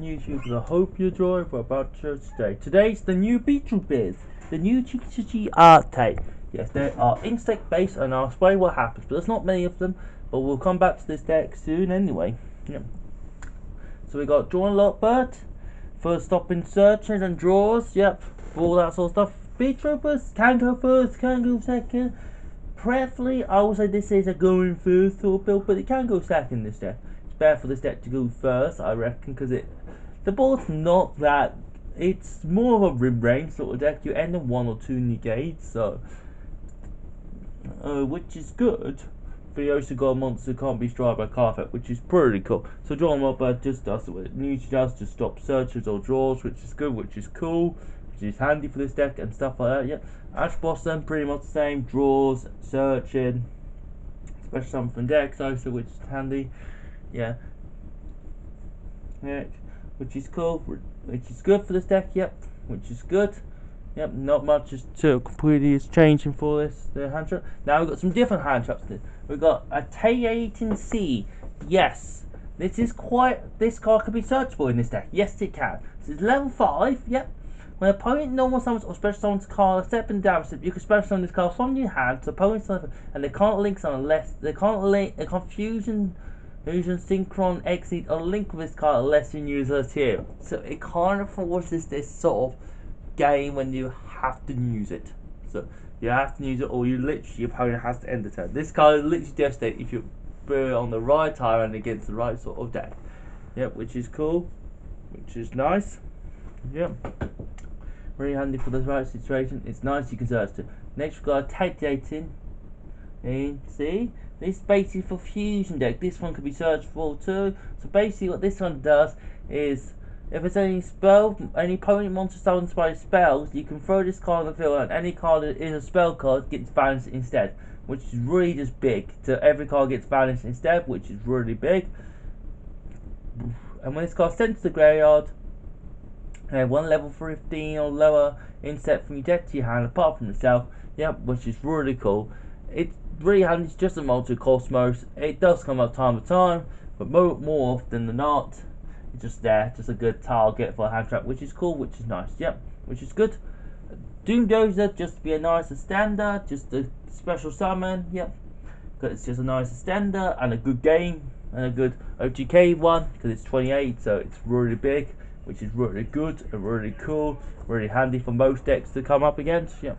YouTubers, I hope you enjoy what we're about to show today. Today's the new beetroopers, the new cheeky art type. Yes, they are insect based, and I'll explain what happens. But there's not many of them, but we'll come back to this deck soon anyway. Yep. So we got drawn a lot bird, first stop in searches and draws. Yep, all that sort of stuff. Beetroopers can go first, can go second. Preferably, I would say this is a going first sort of build, but it can go second this deck. It's better for this deck to go first, I reckon, because the board's not that. It's more of a rim range sort of deck. You end on 1 or 2 negates, so which is good. But you also got a monster that can't be destroyed by card effect, which is pretty cool. So drawing up just does what it usually does, just stop searches or draws, which is good, which is cool, which is handy for this deck and stuff like that. Yeah, Ash Blossom pretty much the same, draws, searching, special summon from decks also, which is handy. Yeah. Yeah, which is cool, which is good for this deck. Yep, which is good. Yep, not much is completely is changing for the hand trap. Now we've got some different hand traps. We've got a T18C. Yes, this card can be searchable in this deck. Yes, it can. This is level 5. Yep. When opponent normal summons or special summons card a step and down step, you can special summon this card from your hand to opponent's level, and they can't link on unless they can't link a Fusion, Synchron, Exit, or link with this card unless you use a tier. So it kind of forces this sort of game when you have to use it. So you have to use it, or your opponent has to end the turn. This card is literally devastating if you put it on the right time and against the right sort of deck. Yep, which is cool, which is nice. Yep, really handy for the right situation. It's nice, you can search it. Next we've got a T18. And see, this is basically for fusion deck. This one could be searchable too. So basically what this one does is, if it's any opponent monster summoned by spells, you can throw this card on the field, and any card that is a spell card gets banished instead, which is really just big. So every card gets banished instead, which is really big. And when this card sent to the graveyard, and one level 15 or lower insect from your deck to your hand apart from itself, yep, which is really cool. It's really handy. It's just a multi-cosmos. It does come up time to time, but more often than not, it's just there, just a good target for a hand trap, which is cool, which is nice. Yep, which is good. Doom Dozer, just to be a nice extender, just a special summon. Yep, because it's just a nice extender and a good game and a good OTK one because it's 28, so it's really big, which is really good and really cool, really handy for most decks to come up against. Yep.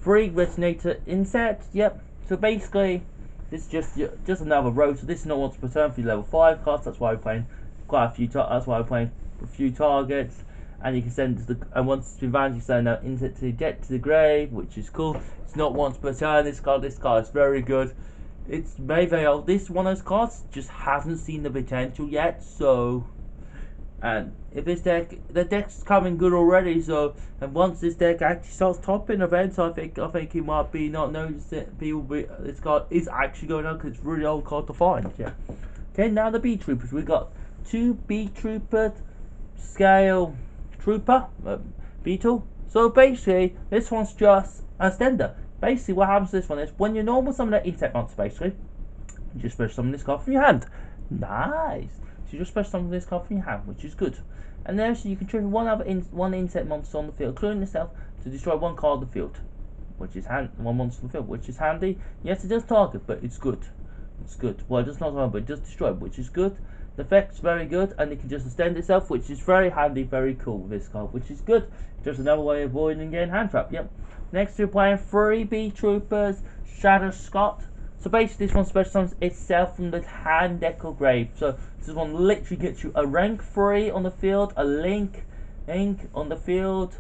3 Resonator Insect. Yep. So basically, this is just another row. So this is not once per turn for your level 5 cards. That's why we're playing quite a few. That's why we're playing a few targets. And you can send and once it's been vanished, you send out insect to the deck to the grave, which is cool. It's not once per turn. This card is very good. It's very old. This one of those cards just hasn't seen the potential yet. So. And if this deck, the deck's coming good already, so, and once this deck actually starts topping events, I think it might be not noticed that this card is actually going on because it's a really old card to find. Yeah. Okay, now the Beetroopers. We got 2 Beetrooper scale trooper beetle. So basically, this one's just a extender. Basically, what happens to this one is when you normal summon an insect monster, basically, you just special summon this card from your hand. Nice. You just special summon this card from your hand, which is good. And then so you can trigger one insect monster on the field, including yourself, to destroy 1 card on the field, which is one monster on the field, which is handy. Yes, it does target, but it's good. It's good. Well, it does not target, but it does destroy, which is good. The effect's very good, and it can just extend itself, which is very handy, very cool with this card, which is good. Just another way of avoiding getting hand trap. Yep. Next, we're playing 3 Beetroopers Shadow Scott. So basically, this one special summons itself from the hand, deck, or grave. So this one literally gets you a rank 3 on the field, a link on the field.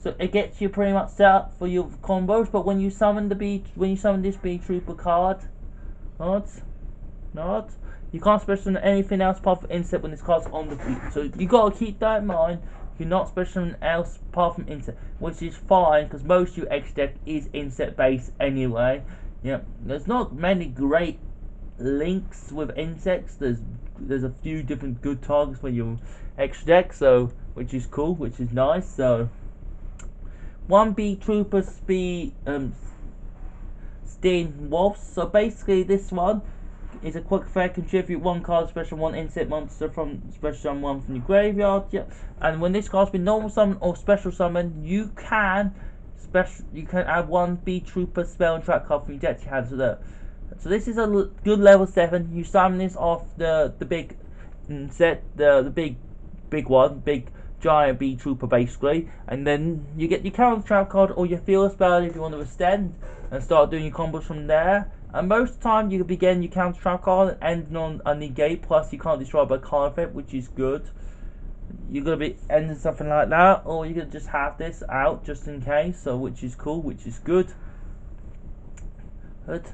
So it gets you pretty much set up for your combos. But when you summon this Beetrooper card, you can't special summon anything else apart from insect when this card's on the field. So you gotta keep that in mind. You're not special summon else apart from insect, which is fine because most of your X deck is insect based anyway. Yeah, there's not many great links with insects. There's a few different good targets when you're X deck, so which is cool, which is nice. So 1 Beetrooper Steen Wolves. So basically, this one is a quick effect. Contribute one card, special one insect monster from special summon one from your graveyard. Yep. And when this card's been normal summon or special summon, you can add one beetrooper spell and trap card from your deck to your hand to there. So this is a good level 7. You summon this off the big set, the big one, big giant beetrooper basically, and then you get your counter trap card or your field spell if you want to extend and start doing your combos from there. And most of the time you begin your counter trap card ending on a negate, plus you can't destroy by card effect, which is good. You're gonna be ending something like that, or you can just have this out just in case, so which is cool, which is good. But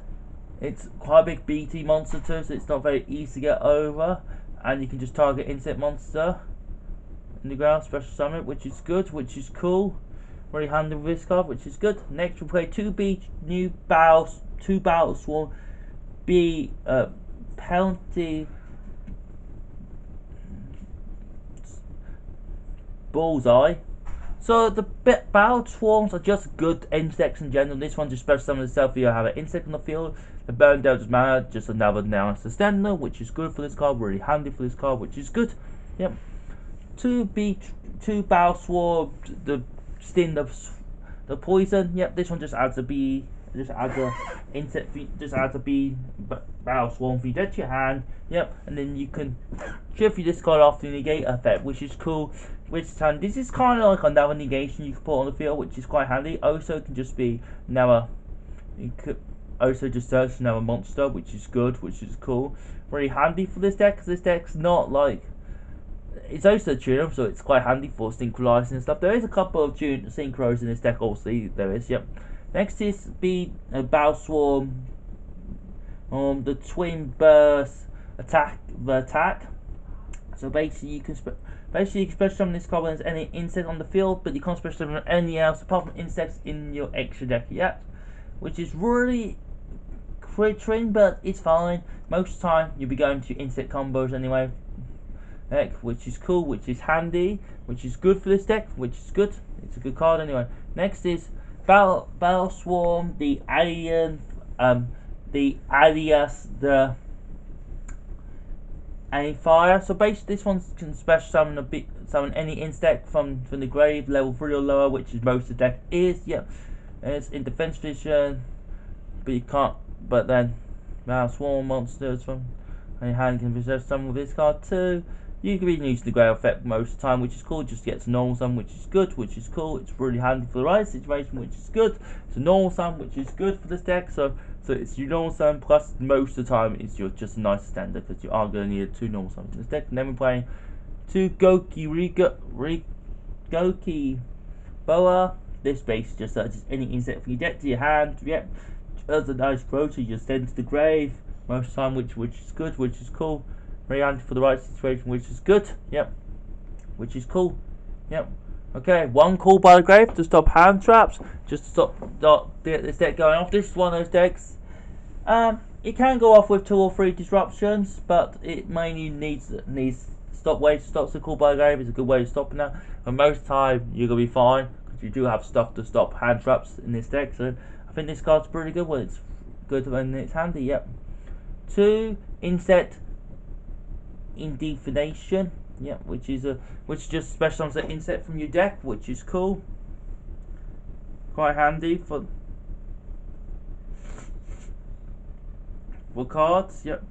it's quite a big BT monster too, so it's not very easy to get over, and you can just target insect monster in the ground, special summon, which is good, which is cool. Very handy with this card, which is good. Next we'll play two battle swarm penalty bullseye. So the battle swarms are just good insects in general. This one just special summon itself. You have an insect on the field. The burn delta's mana, just another now extender, which is good for this card. Really handy for this card, which is good. Yep. Two battle swarm, the sting of the poison. Yep. This one just adds a bee. Just adds a insect. Just adds a bee battle swarm for your deck to your hand. Yep. And then you can shift this card off the negate effect, which is cool. This is kind of like another negation you can put on the field, which is quite handy. Also, it can just be another. You could also just search another monster, which is good, which is cool. Very handy for this deck, because this deck's not like. It's also tuner, so it's quite handy for synchronizing and stuff. There is a couple of synchros in this deck, obviously. There is, yep. Next is Battle Swarm. The Twin Burst attack. So basically, you can special summon this card when there's any insect on the field, but you can't special summon anything else apart from insects in your extra deck yet, which is really crittering, but it's fine. Most of the time, you'll be going to insect combos anyway. Which is cool, which is handy, which is good for this deck, which is good. It's a good card anyway. Next is Battle Swarm, the Alien, the Alias, the Alien Fire. So basically, this one can special summon any insect from the grave, level 3 or lower, which is most of the deck is. Yeah, and it's in defense position, but you can't. But then Battle Swarm monsters from your hand can possess some with this card too. You can even use the grey effect most of the time, which is cool. Just gets a normal summon, which is good, which is cool. It's really handy for the right situation, which is good. It's a normal summon, which is good for this deck. So it's your normal summon, plus most of the time it's just a nice standard, because you are going to need 2 normal summons in this deck. And then we're playing 2 Goki Boa. This base just searches any insect from your deck to your hand. Yep, that's a nice quote. You just send to the grave most of the time, which is good, which is cool. Very handy for the right situation, which is good. Yep. Which is cool. Yep. Okay, 1 call by the grave to stop hand traps. Just to stop this deck going off. This is one of those decks. It can go off with 2 or 3 disruptions, but it mainly needs stop way to stop. So call by the grave is a good way of stopping that. And most of the time you're gonna be fine, because you do have stuff to stop hand traps in this deck. So I think this card's pretty good when it's handy. Yep. 2 insect Indefination, yeah, which just special summons an insect from your deck, which is cool, quite handy for cards. Yep,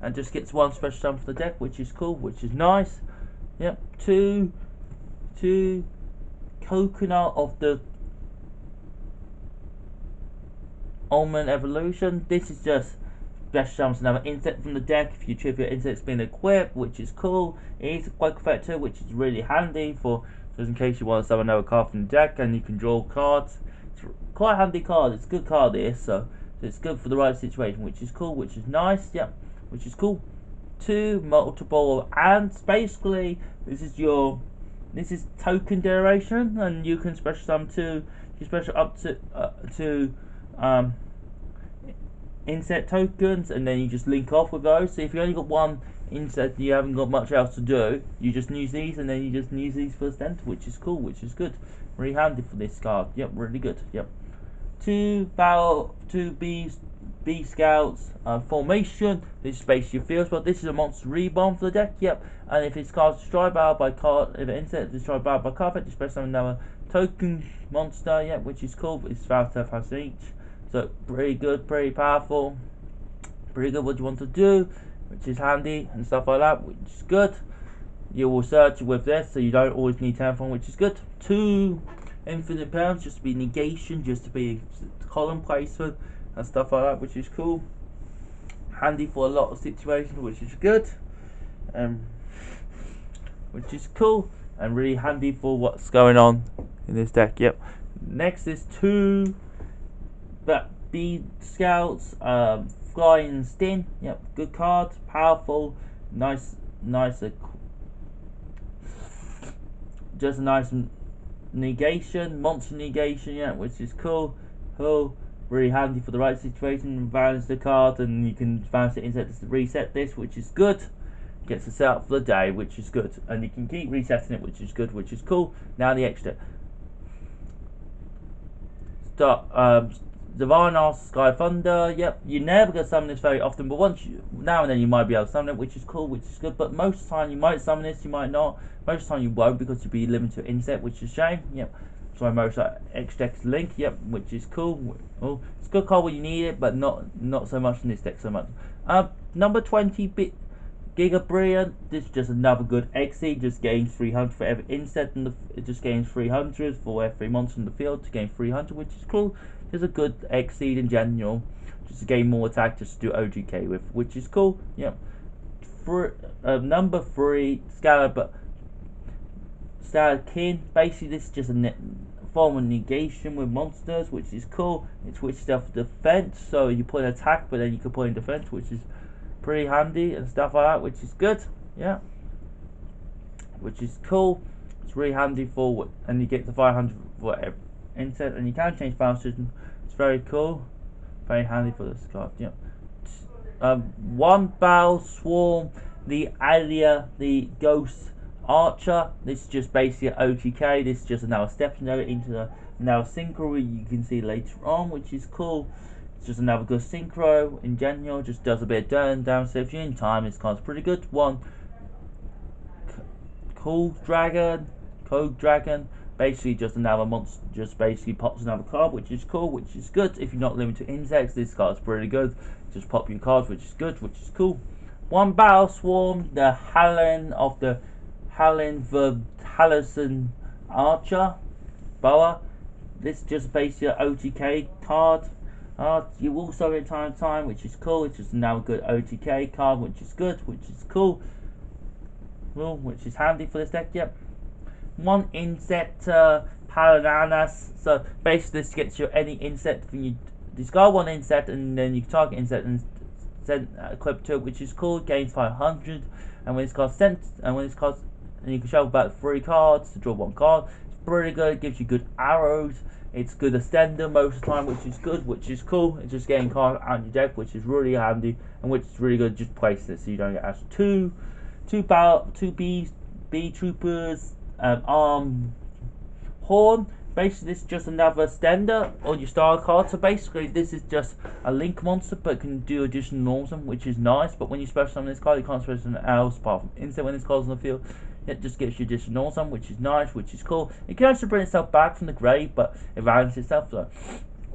and just gets 1 special summon for the deck, which is cool, which is nice. Yep, 2 Coconut of the Almond Evolution. This is just special summons another insect from the deck if you trip your insect's been equipped, which is cool. It is a quick effect too, which is really handy for just in case you want to summon another card from the deck and you can draw cards. It's quite a handy card. It's a good card here, so it's good for the right situation, which is cool, which is nice. Yep, which is cool. 2 multiple ants. Basically, this is token duration, and you can special summon 2. You special up to insect tokens, and then you just link off with those. So if you only got 1 insect, you haven't got much else to do, you just use these, and then you just use these for the center, which is cool, which is good. Really handy for this card. Yep, really good. Yep. two B Scouts formation. This is basically your field spot. This is a monster reborn for the deck. Yep. And if it's card destroyed by card, if it insert destroyed by card effect, display another token monster. Yep, which is cool. It's about 10,000 each. So pretty good, pretty powerful, pretty good. What you want to do, which is handy and stuff like that, which is good. You will search with this, so you don't always need 10 from, which is good. 2 infinite pounds, just to be negation, just to be column placement and stuff like that, which is cool. Handy for a lot of situations, which is good. Which is cool and really handy for what's going on in this deck. Yep. Next is 2 B Scouts, Flying Stin. Yep, good card, powerful, nice, just a nice negation, monster negation. Yeah, which is cool. Really handy for the right situation. Balance the card, and you can balance it inside to reset this, which is good. Gets the setup for the day, which is good, and you can keep resetting it, which is good, which is cool. Now the extra Divinar Sky Thunder. Yep, you're never gonna summon this very often, but now and then you might be able to summon it, which is cool, which is good. But most of the time you might summon this, you might not. Most of the time you won't, because you'll be limited to inset, which is a shame. Yep. So most extra deck's Link. Yep, which is cool. Oh, it's a good card when you need it, but not so much in this deck so much. Number 20 Giga Brilliant. This is just another good Exceed. Just gains 300 for every inset, and it just gains 300 for every monster in the field to gain 300, which is cool. Just a good Exceed in general, just to gain more attack, just to do OGK with, which is cool. Yep. Number 3 Scalab King. Basically, this is just a form of negation with monsters, which is cool. It switches off defense, so you put an attack, but then you can put in defense, which is pretty handy and stuff like that, which is good. Yeah, which is cool. It's really handy for, and you get the 500 for every inset, and you can change balance system. It's very cool, very handy for this card. Yeah. 1 Battle Swarm, the Alia, the Ghost Archer. This is just basically OTK. This is just another step into the now synchro, you can see later on, which is cool. It's just another good synchro in general. Just does a bit of down saves you in time. This card's pretty good. 1 Code Dragon. Basically just another monster, just basically pops another card, which is cool, which is good. If you're not limited to insects, this card's pretty good. Just pop your cards, which is good, which is cool. 1 Battle Swarm, the Hallen the Hallison Archer Boa. This is just basically an OTK card. You also get time to time, which is cool. It's just another good OTK card, which is good, which is cool. Well, which is handy for this deck. Yep. 1 Insect Palananas. So basically, this gets you any insect. You discard 1 insect, and then you target insect and send equip to it, which is cool. Gains 500, and when it's card sent, and you can shuffle back 3 cards to draw 1 card. It's pretty good. It gives you good arrows. It's good extender most of the time, which is good, which is cool. It's just getting cards out of your deck, which is really handy, and which is really good. Just place this so you don't get asked. 2 beetroopers, arm horn. Basically, this is just another extender on your star card. So basically, this is just a link monster, but can do additional norms, which is nice. But when you special summon this card, you can't special summon else apart from instant when this card's on the field. It just gives you additional norms, which is nice, which is cool. It can also bring itself back from the grave, but it balances itself. So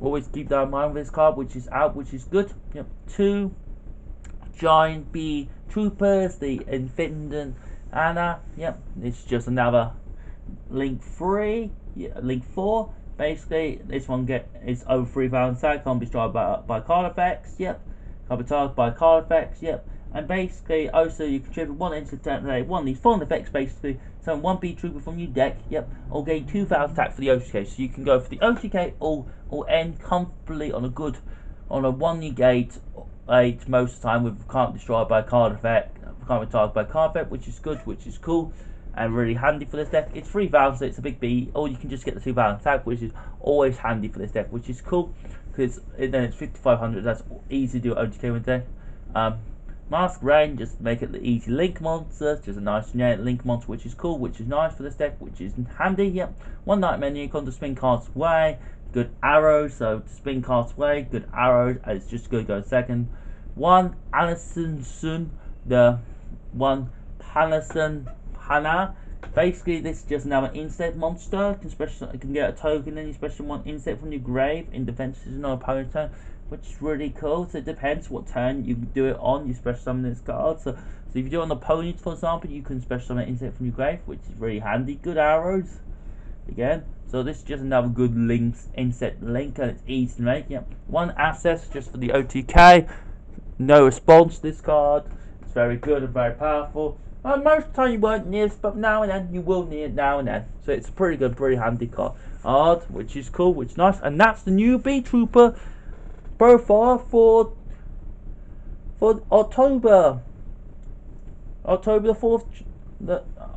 always keep that in mind with this card, which is out, which is good. Yep. 2 Giant Bee Troopers, the Infinite Anna. Yep. It's just another Link 3. Yeah, Link 4. Basically, this one is over 3,000 attack, can't be destroyed by card effects. Yep. Can't be targeted by card effects. Yep. And basically, also you contribute 1 instant attack, 1 of these foreign effects. Basically, summon 1 beetrooper from your deck. Yep. Or gain 2,000 attack for the OTK. So you can go for the OTK or end comfortably on a 1 negate 8 most of the time with can't destroy by card effect, can't be targeted by card effect, which is good, which is cool. And really handy for this deck. It's 3,000, so it's a big B, or you can just get the 2,000 attack, which is always handy for this deck, which is cool, because then it's 5,500. That's easy to do OTK with deck. Masquerade, just make it the easy link monster, just a nice generic link monster, which is cool, which is nice for this deck, which is handy. Yep. One night menu, come to spin cards away, good arrows, so to spin cards away, good arrows, and it's just going to go second. One Alison, the one Panison Pana. Basically, this is just another insect monster. You can get a token and you special one insect from your grave in defense is no opponent's turn, which is really cool. So it depends what turn you do it on. You special summon this card. So if you do it on the opponent, for example, you can special summon an insect from your grave, which is really handy. Good arrows again. So this is just another good insect link, and it's easy to make. Yep. One access just for the OTK. No response. This card. It's very good and very powerful. Most of the time you won't need it, but now and then you will need it now and then. So it's a pretty good, pretty handy card, which is cool, which is nice. And that's the new Beetrooper profile for October the 4th,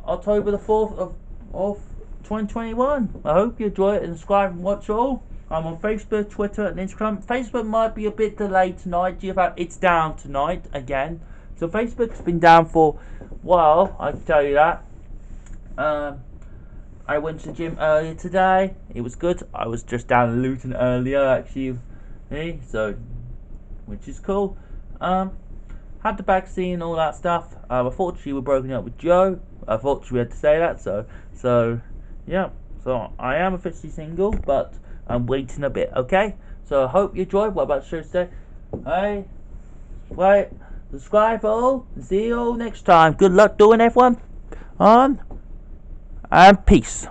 October the 4th of 2021. I hope you enjoy it and subscribe and watch all. I'm on Facebook, Twitter, and Instagram. Facebook might be a bit delayed tonight. It's down tonight again. So Facebook's been down for a while, I can tell you that. I went to the gym earlier today. It was good. I was just down in Luton earlier, actually. So, which is cool. Had the vaccine and all that stuff. Unfortunately, we're broken up with Joe. Unfortunately, we had to say that. So yeah. So I am officially single, but I'm waiting a bit. Okay. So I hope you enjoyed. What about the show today? Hey, wait. Subscribe all, and see you all next time. Good luck doing everyone, and peace.